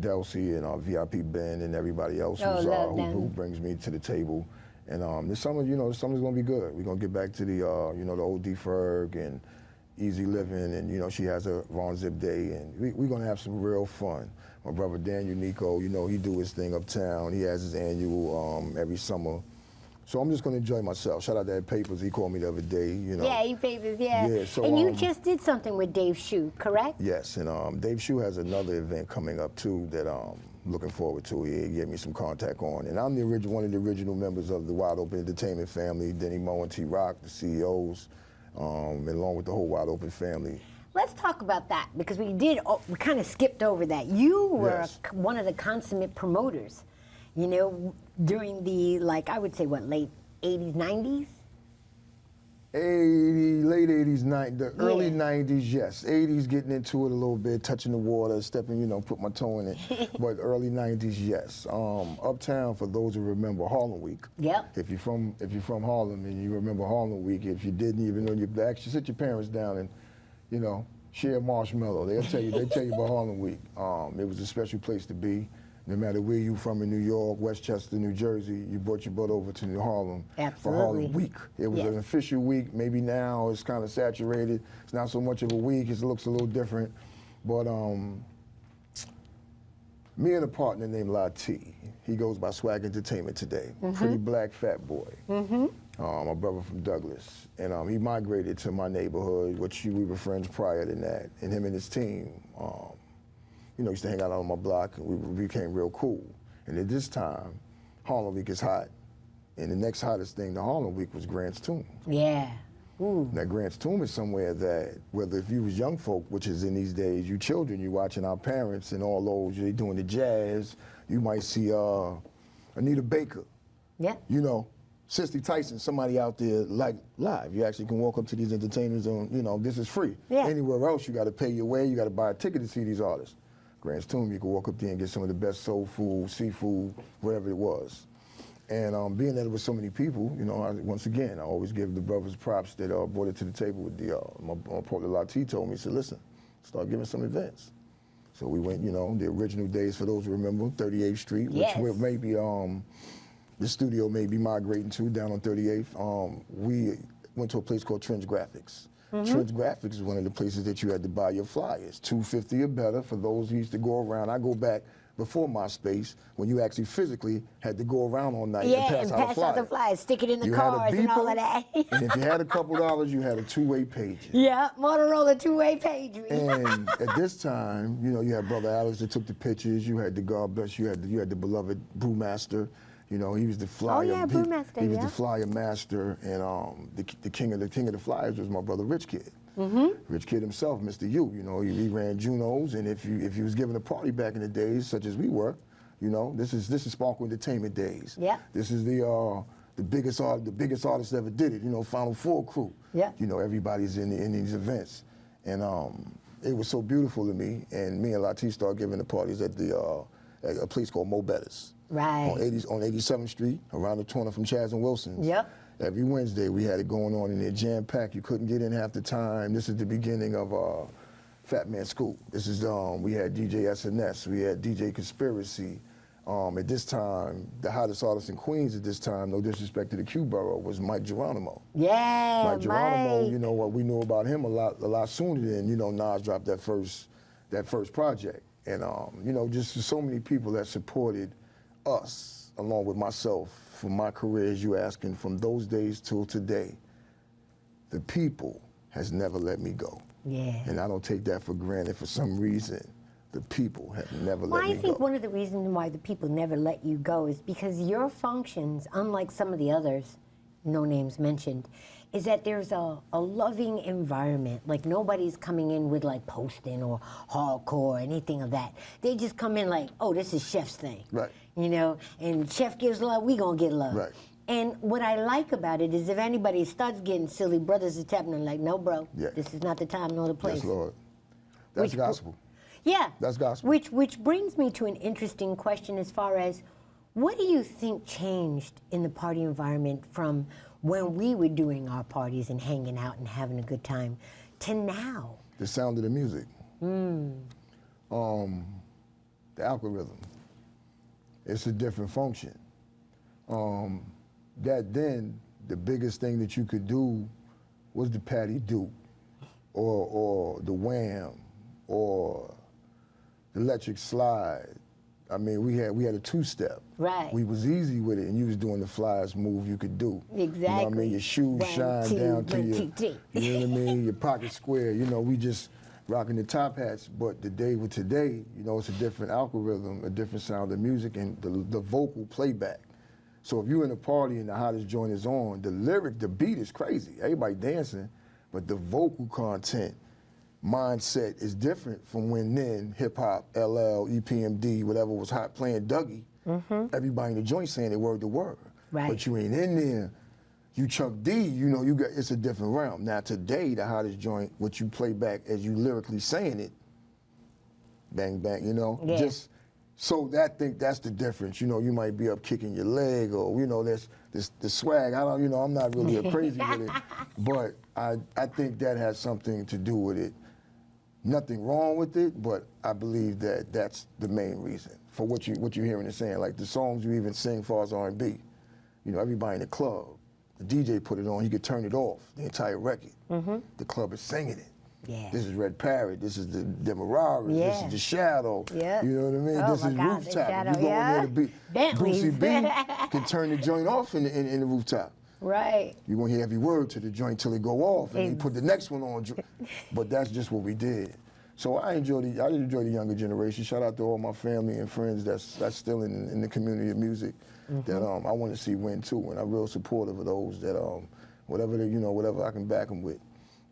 Delcy and VIP Ben and everybody else who brings me to the table. And this summer, the summer's gonna be good. We're gonna get back to the, the old Ferg and easy living, and she has a Von Zip Day, and we're gonna have some real fun. My brother Daniel Nico, he do his thing uptown. He has his annual every summer. So I'm just gonna enjoy myself. Shout out to Ed Papers. He called me the other day. Yeah, he Papers. Yeah. Yeah. So, and you just did something with Dave Shue, correct? Yes, and Dave Shue has another event coming up too that I'm looking forward to. He gave me some contact on, and I'm one of the original members of the Wide Open Entertainment family. Denny Moe and T Rock, the CEOs, and along with the whole Wide Open family. Let's talk about that, because we kind of skipped over that. You were one of the consummate promoters, during the, I would say, late 80s, 90s? Late 80s, the early 90s, yes. 80s, getting into it a little bit, touching the water, stepping, put my toe in it. But early 90s, yes. Uptown, for those who remember Harlem Week. Yep. If you're from Harlem and you remember Harlem Week, if you didn't even know, you actually sit your parents down and, share marshmallow. They tell you about Harlem Week. It was a special place to be. No matter where you from in New York, Westchester, New Jersey, you brought your butt over to New Harlem for Harlem Week. It was an official week. Maybe now it's kind of saturated. It's not so much of a week. It looks a little different. But me and a partner named Lati, he goes by Swag Entertainment today. Pretty black fat boy. My brother from Douglas. And he migrated to my neighborhood, which we were friends prior to that. And him and his team, used to hang out on my block, and we became real cool. And at this time, Harlem Week is hot. And the next hottest thing to Harlem Week was Grant's Tomb. Yeah. Ooh. Now, Grant's Tomb is somewhere that, whether if you was young folk, which is in these days, you children, you watching our parents and all those, they doing the jazz, you might see Anita Baker. Yeah. Cicely Tyson, somebody out there live. You actually can walk up to these entertainers on, this is free. Yeah. Anywhere else, you got to pay your way, you got to buy a ticket to see these artists. Grant's Tomb, you can walk up there and get some of the best soul food, seafood, whatever it was. And being that it was so many people, once again, I always give the brothers props that brought it to the table with my partner Lati told me, he said, listen, start giving some events. So we went, the original days, for those who remember, 38th Street, which maybe the studio may be migrating to, down on 38th. We went to a place called Trends Graphics. Trends Graphics is one of the places that you had to buy your flyers, $2.50 or better for those who used to go around. I go back before MySpace, when you actually physically had to go around all night and pass out the flyers, stick it in the cars and all of that. And if you had a couple dollars, you had a two-way page. Yeah, Motorola two-way page. And at this time, you had Brother Alex that took the pictures. You had the God bless. You had the beloved Brewmaster. He was the flyer. Oh yeah, Brewmaster. He was the flyer master, and the king of the flyers was my brother Rich Kid. Rich Kid himself, Mr. U. He ran Junos, and if you was giving a party back in the days, such as we were, this is Sparkle Entertainment days. Yeah. This is the biggest artist ever did it. Final Four crew. Yeah. Everybody's in these events, and it was so beautiful to me. And me and Lati started giving the parties at at a place called Mo Bettis. Right. On 87th Street, around the corner from Chaz and Wilson's. Yep. Every Wednesday we had it going on in there, jam-packed. You couldn't get in half the time. This is the beginning of Fat Man Scoop. This is, we had DJ SNS, we had DJ Conspiracy. At this time, the hottest artist in Queens at this time, no disrespect to the Q Borough, was Mike Geronimo. Yeah, Mike Geronimo, what we knew about him a lot sooner than, Nas dropped that first project. And, just so many people that supported us, along with myself, for my career, as you asking, from those days till today. The people has never let me go. Yeah. And I don't take that for granted. For some reason, the people have never let me go. I think one of the reasons why the people never let you go is because your functions, unlike some of the others, no names mentioned, is that there's a loving environment. Like nobody's coming in with like posting or hardcore or anything of that. They just come in like, oh, this is Chef's thing. Right. And Chef gives love, we gonna get love. Right. And what I like about it is if anybody starts getting silly, brothers are tapping them like, no, bro, this is not the time nor the place. Yes, Lord. That's gospel. Yeah. That's gospel. Which brings me to an interesting question as far as, what do you think changed in the party environment from when we were doing our parties and hanging out and having a good time to now? The sound of the music. The algorithm. It's a different function. Then, the biggest thing that you could do was the Patty Duke, or the Wham, or the Electric Slide. I mean, we had a two-step. Right. We was easy with it, and you was doing the flyest move you could do. Exactly. You know what I mean? Your shoes One, shine two, down to one, your, two, three. you know what I mean? Your pocket square. You know, we just rocking the top hats. But the day with today, you know, it's a different algorithm, a different sound of music, and the vocal playback. So if you're in a party and the hottest joint is on, the beat is crazy. Everybody dancing, but the vocal content, mindset is different from when then hip-hop, LL, EPMD, whatever was hot, playing Dougie. Everybody in the joint saying it word to word. Right. But you ain't in there. You Chuck D, you know, it's a different realm. Now today, the hottest joint, what you play back as you lyrically saying it, bang, bang, you know? Yeah. So I think that's the difference. You know, you might be up kicking your leg, or, you know, there's the swag. I'm not really a crazy with it, but I think that has something to do with it. Nothing wrong with it, but I believe that that's the main reason for what you're hearing and saying. Like the songs you even sing for as R&B, you know, everybody in the club, the DJ put it on, he could turn it off, the entire record. The club is singing it. Yeah. This is Red Parrot, this is the Marauders, this is the Shadow. Yeah. You know what I mean? Oh This my is God, the Rooftop. Shadow, If you go in there to be Bentleys. Boosie B can turn the joint off in the Rooftop. Right. You won't hear every word to the joint till it go off, and he put the next one on. But that's just what we did. So I enjoy the younger generation. Shout out to all my family and friends that's still in the community of music that I want to see win too, and I'm real supportive of those that whatever I can back them with.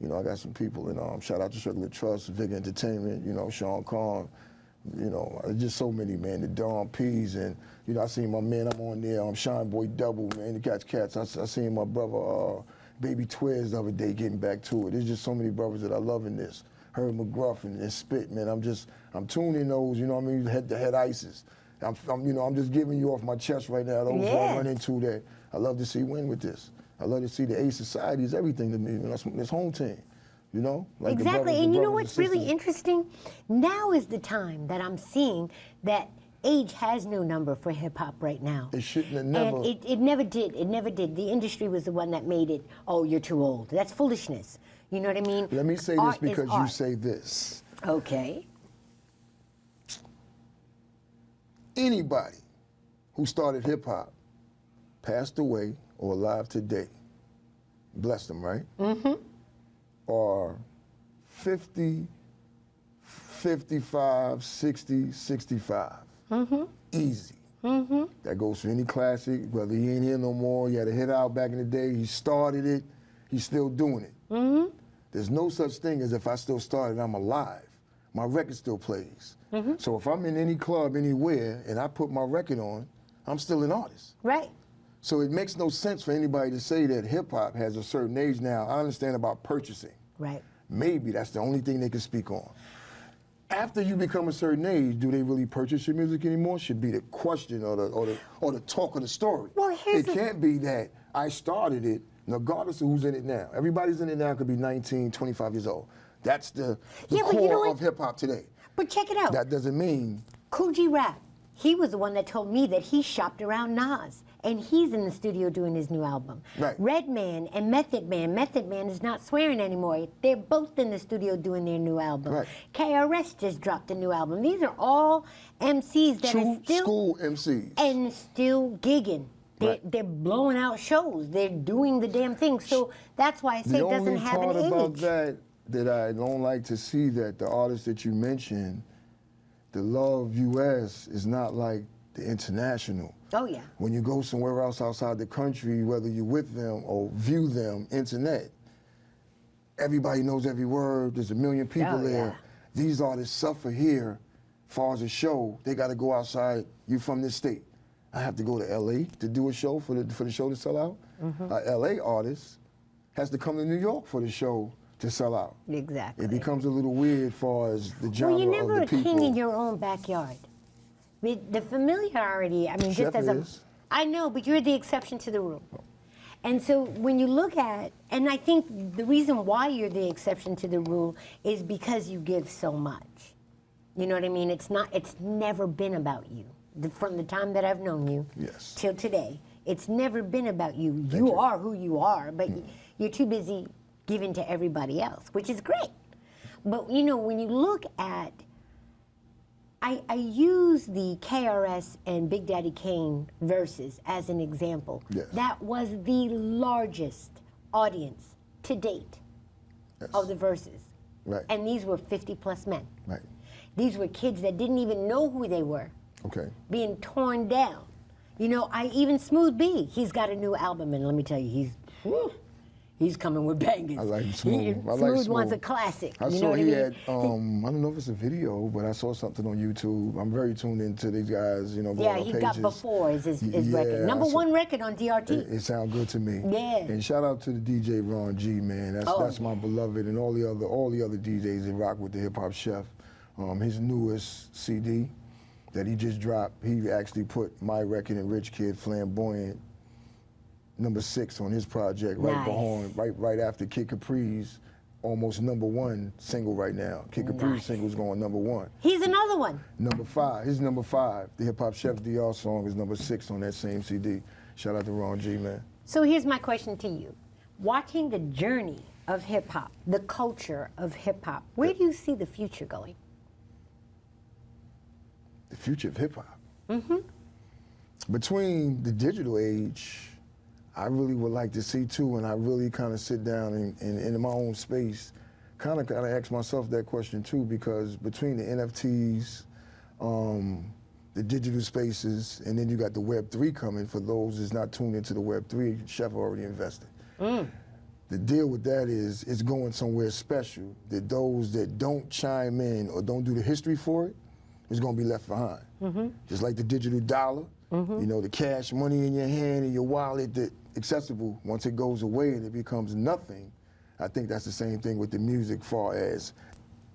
You know, I got some people, and shout out to Circular Trust, Vig Entertainment, you know, Sean Khan, you know, just so many, man, the Don P's, and, you know, I seen my man, I'm on there, Shine Boy Double, man, the Cats. I seen my brother, Baby Twiz the other day getting back to it. There's just so many brothers that I love in this. Herb McGruff and Spit, man, I'm tuning those, you know what I mean, head-to-head ices. I'm just giving you off my chest right now, those who I run into that I love to see win with this. I love to see the A Society is everything to me. You know, that's home team, you know? Like Exactly, and you know what's really interesting? Now is the time that I'm seeing that age has no number for hip-hop right now. It shouldn't have never. And it never did, it never did. The industry was the one that made it, oh, you're too old. That's foolishness. You know what I mean? Let me say art this because is you art. say this. Okay. Anybody who started hip-hop, passed away, or alive today, bless them, right? Are 50, 55, 60, 65. Easy. That goes for any classic, whether he ain't here no more, he had a hit out back in the day, he started it, he's still doing it. There's no such thing as if I still started, I'm alive. My record still plays. So if I'm in any club anywhere and I put my record on, I'm still an artist. Right. So it makes no sense for anybody to say that hip-hop has a certain age now. I understand about purchasing. Right. Maybe that's the only thing they can speak on. After you become a certain age, do they really purchase your music anymore? Should be the question or the talk of the story. Well, it can't be that I started it, regardless of who's in it now. Everybody's in it now could be 19, 25 years old. That's the core of hip-hop today. But check it out. That doesn't mean... Kool G Rap, he was the one that told me that he shopped around Nas. And he's in the studio doing his new album. Right. Redman and Method Man. Method Man is not swearing anymore. They're both in the studio doing their new album. Right. KRS just dropped a new album. These are all MCs that are still... school MCs. And still gigging. They're blowing out shows. They're doing the damn thing. So that's why I say it doesn't have an age. The only part about that I don't like to see that the artists that you mentioned, the Love US is not like the international. Oh, yeah. When you go somewhere else outside the country, whether you're with them or view them, internet, everybody knows every word. There's a million people there. Yeah. These artists suffer here. As far as a show, they got to go outside. You from this state. I have to go to LA to do a show for the show to sell out. LA artist has to come to New York for the show to sell out. Exactly. It becomes a little weird as far as the genre Well, you're of never the a people. king in your own backyard. The familiarity, I mean, Chef just as is. I know, but you're the exception to the rule. And so when you look at, and I think the reason why you're the exception to the rule is because you give so much. You know what I mean? It's never been about you. From the time that I've known you Yes. till today, it's never been about you. Thank You you. are who you are, but you're too busy giving to everybody else, which is great. But you know, when you look at, I use the KRS and Big Daddy Kane verses as an example. Yes. That was the largest audience to date Yes. of the verses. Right. And these were 50 plus men. Right. These were kids that didn't even know who they were, Okay. being torn down. You know, even Smooth B, he's got a new album, and let me tell you, he's coming with bangers. I like Smooth. I like Smooth Smooth. wants a classic. I you know saw what he I mean? had, I don't know if it's a video, but I saw something on YouTube. I'm very tuned into these guys, you know, going Yeah, on he pages. got Before is his Yeah, record. Number I saw- one record on DRT. It sounds good to me. Yeah. And shout out to the DJ Ron G, man. That's my beloved, and all the other DJs that rock with the Hip Hop Chef. His newest CD that he just dropped, he actually put my record and Rich Kid Flamboyant #6 on his project right Nice. behind, right after Kid Capri's almost #1 single right now. Kid Capri's single's going #1. He's another one. #5, his #5. The Hip Hop Chef DR song is #6 on that same CD. Shout out to Ron G, man. So here's my question to you. Watching the journey of hip hop, the culture of hip hop, where do you see the future going? The future of hip hop. Mm-hmm. Between the digital age, I really would like to see too, and I really kind of sit down and in my own space, kind of ask myself that question too, because between the NFTs, the digital spaces, and then you got the Web3 coming. For those that's not tuned into the Web3, Chef already invested. The deal with that is it's going somewhere special, that those that don't chime in or don't do the history for it is going to be left behind. Just like the digital dollar, you know, the cash money in your hand and your wallet that accessible, once it goes away and it becomes nothing, I think that's the same thing with the music far as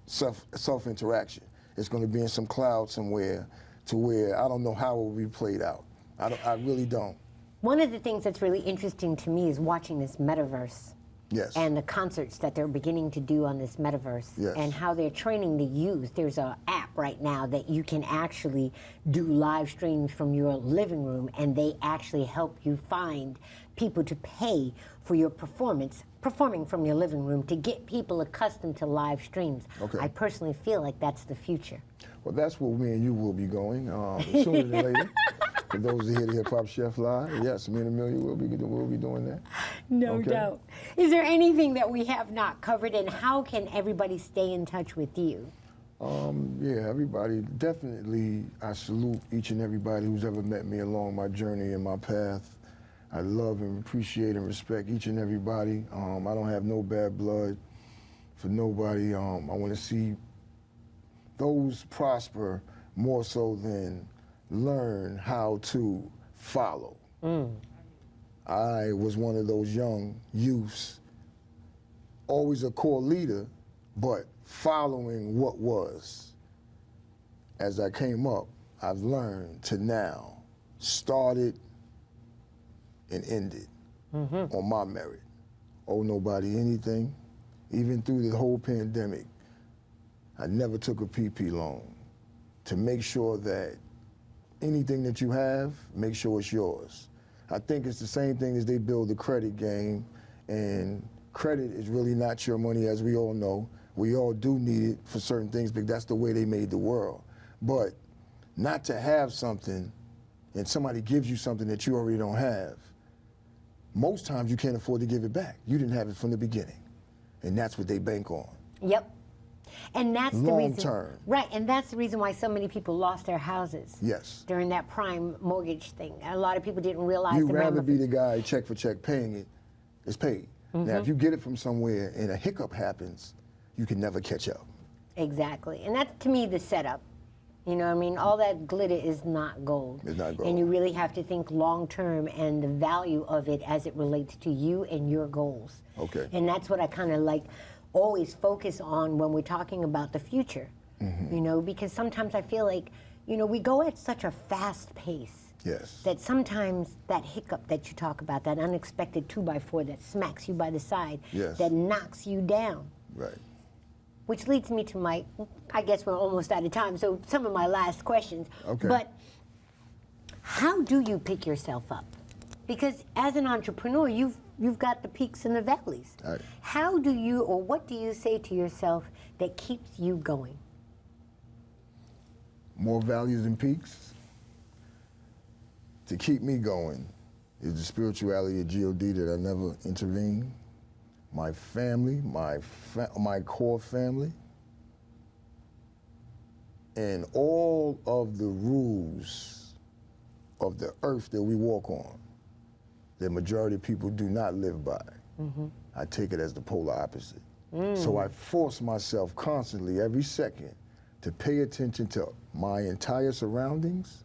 self-interaction. It's going to be in some cloud somewhere to where I don't know how it will be played out. I really don't. One of the things that's really interesting to me is watching this metaverse. Yes. And the concerts that they're beginning to do on this metaverse. Yes. And how they're training the youth. There's an app right now that you can actually do live streams from your living room, and they actually help you find people to pay for your performing from your living room, to get people accustomed to live streams. Okay. I personally feel like that's the future. Well, that's where me and you will be going sooner than later. For those that hear the Hip Hop Chef Live, yes, me and Amelia will be doing that. No Okay. doubt. Is there anything that we have not covered, and how can everybody stay in touch with you? Yeah, everybody, definitely I salute each and everybody who's ever met me along my journey and my path. I love and appreciate and respect each and everybody. I don't have no bad blood for nobody. I want to see those prosper more so than learn how to follow. I was one of those young youths, always a core leader, but following what was. As I came up, I've learned to now start it and end it on my merit. Owe nobody anything. Even through the whole pandemic, I never took a PP loan to make sure that anything that you have, make sure it's yours. I think it's the same thing as they build the credit game, and credit is really not your money, as we all know. We all do need it for certain things, but that's the way they made the world. But not to have something and somebody gives you something that you already don't have, most times you can't afford to give it back. You didn't have it from the beginning. And that's what they bank on. Yep. And that's the Long reason. term. Right, and that's the reason why so many people lost their houses. Yes. During that prime mortgage thing. A lot of people didn't realize You'd the rather be ramifications. the guy check for check paying it, it's paid. Now, if you get it from somewhere and a hiccup happens, you can never catch up. Exactly. And that's, to me, the setup. You know what I mean? All that glitter is not gold. It's not gold. And you really have to think long term and the value of it as it relates to you and your goals. Okay. And that's what I kind of like always focus on when we're talking about the future, you know, because sometimes I feel like, you know, we go at such a fast pace. Yes. That sometimes that hiccup that you talk about, that unexpected 2x4 that smacks you by the side, Yes. that knocks you down. Right. Which leads me to my, I guess we're almost out of time, so some of my last questions. Okay. But how do you pick yourself up? Because as an entrepreneur, you've got the peaks and the valleys. Right. How do you, or what do you say to yourself that keeps you going? More valleys than peaks. To keep me going is the spirituality of God that I never intervene. My family, my core family, and all of the rules of the earth that we walk on, the majority of people do not live by. I take it as the polar opposite. So I force myself constantly, every second, to pay attention to my entire surroundings,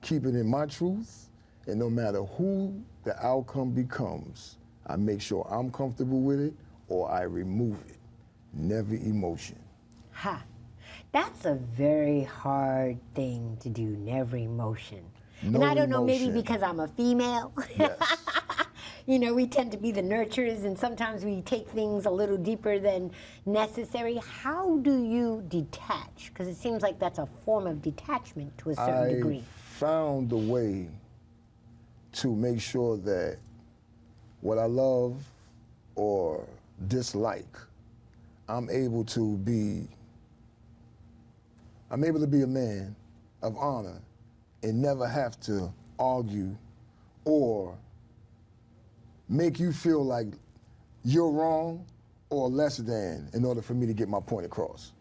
keep it in my truth, and no matter who the outcome becomes, I make sure I'm comfortable with it or I remove it. Never emotion. Ha! That's a very hard thing to do, never emotion. No and I don't know, maybe emotion. because I'm a female. Yes. You know, we tend to be the nurturers, and sometimes we take things a little deeper than necessary. How do you detach? Because it seems like that's a form of detachment to a certain degree. I found a way to make sure that what I love or dislike, I'm able to be a man of honor and never have to argue or make you feel like you're wrong or less than in order for me to get my point across.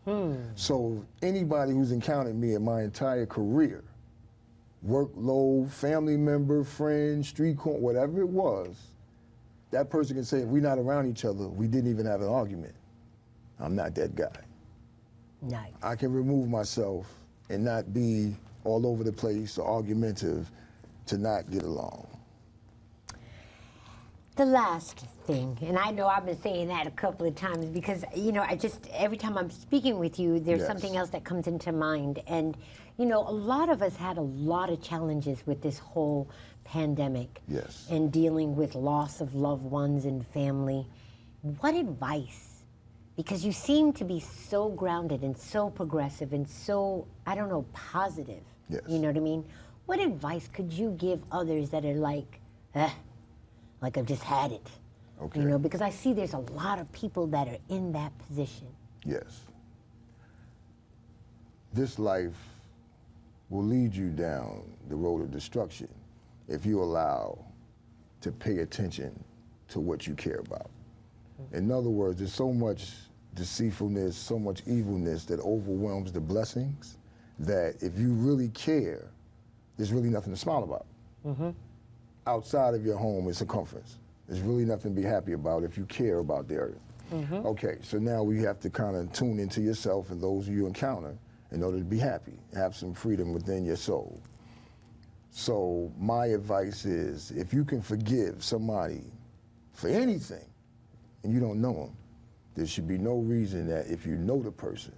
So anybody who's encountered me in my entire career, workload, family member, friend, street corner, whatever it was, that person can say, if we're not around each other, we didn't even have an argument. I'm not that guy. Nice. I can remove myself and not be all over the place or argumentative to not get along. The last thing, and I know I've been saying that a couple of times because, you know, every time I'm speaking with you, there's Yes. something else that comes into mind. And, you know, a lot of us had a lot of challenges with this whole pandemic. Yes. And dealing with loss of loved ones and family. What advice? Because you seem to be so grounded and so progressive and so, I don't know, positive. Yes. You know what I mean? What advice could you give others that are like I've just had it? Okay. You know, because I see there's a lot of people that are in that position. Yes. This life will lead you down the road of destruction if you allow to pay attention to what you care about. In other words, there's so much deceitfulness, so much evilness that overwhelms the blessings that if you really care, there's really nothing to smile about. Outside of your home and circumference. There's really nothing to be happy about if you care about the earth. Okay, so now we have to kind of tune into yourself and those you encounter in order to be happy, have some freedom within your soul. So my advice is, if you can forgive somebody for anything and you don't know them, there should be no reason that if you know the person,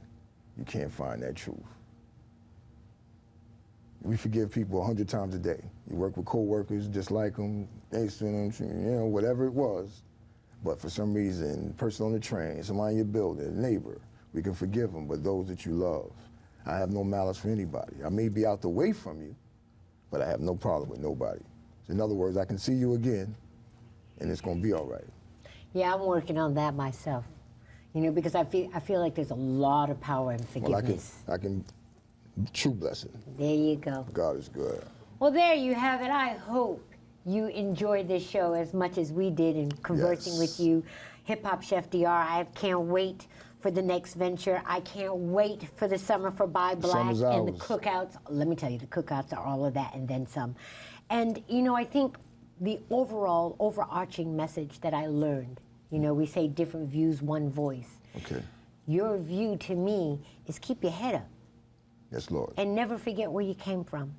you can't find that truth. We forgive people 100 times a day. You work with coworkers, dislike them, next to them, you know, whatever it was. But for some reason, person on the train, somebody in your building, a neighbor, we can forgive them, but those that you love, I have no malice for anybody. I may be out the way from you, but I have no problem with nobody. So in other words, I can see you again, and it's gonna be all right. Yeah, I'm working on that myself. You know, because I feel like there's a lot of power in forgiveness. Well, I can true blessing. There you go. God is good. Well, there you have it. I hope you enjoyed this show as much as we did in conversing with you. Hip Hop Chef DR, I can't wait for the next venture. I can't wait for the Summer for Buy Black Summer's and the ours. cookouts. Let me tell you, the cookouts are all of that and then some. And, you know, I think the overall overarching message that I learned, you know, we say different views, one voice. Okay. Your view to me is keep your head up. Yes, Lord. And never forget where you came from.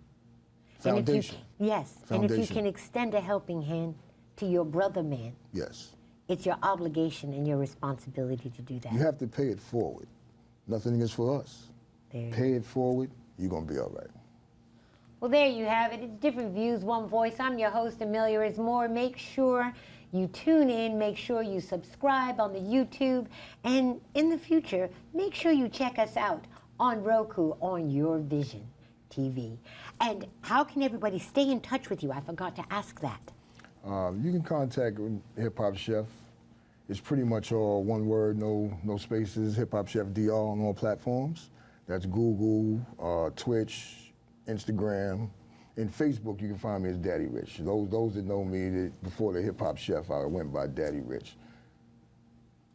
Foundation. And if you can extend a helping hand to your brother man, Yes. it's your obligation and your responsibility to do that. You have to pay it forward. Nothing is for us. Pay it forward, you're going to be all right. Well, there you have it. It's Different Views, One Voice. I'm your host, Ameliaismore. Make sure you tune in. Make sure you subscribe on the YouTube. And in the future, make sure you check us out on Roku on Your Vision TV. And how can everybody stay in touch with you? I forgot to ask that. You can contact Hip Hop Chef. It's pretty much all one word, no spaces. Hip Hop Chef DR on all platforms. That's Google, Twitch, Instagram, and Facebook. You can find me as Daddy Rich. Those that know me, before the Hip Hop Chef, I went by Daddy Rich.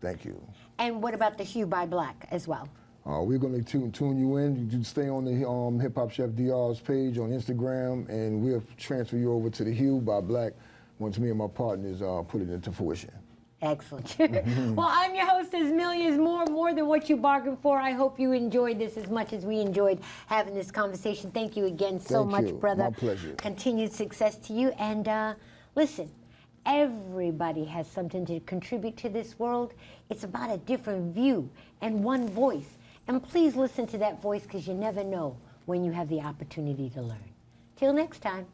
Thank you. And what about the Hue by Black as well? We're going to tune you in. You can stay on the Hip Hop Chef DR's page on Instagram, and we'll transfer you over to the Hue by Black once me and my partners put it into fruition. Excellent. Well, I'm your host, Ameliaismore. More than what you bargained for. I hope you enjoyed this as much as we enjoyed having this conversation. Thank you again so much, brother. My pleasure. Continued success to you. And listen, everybody has something to contribute to this world. It's about a different view and one voice. And please listen to that voice, because you never know when you have the opportunity to learn. Till next time.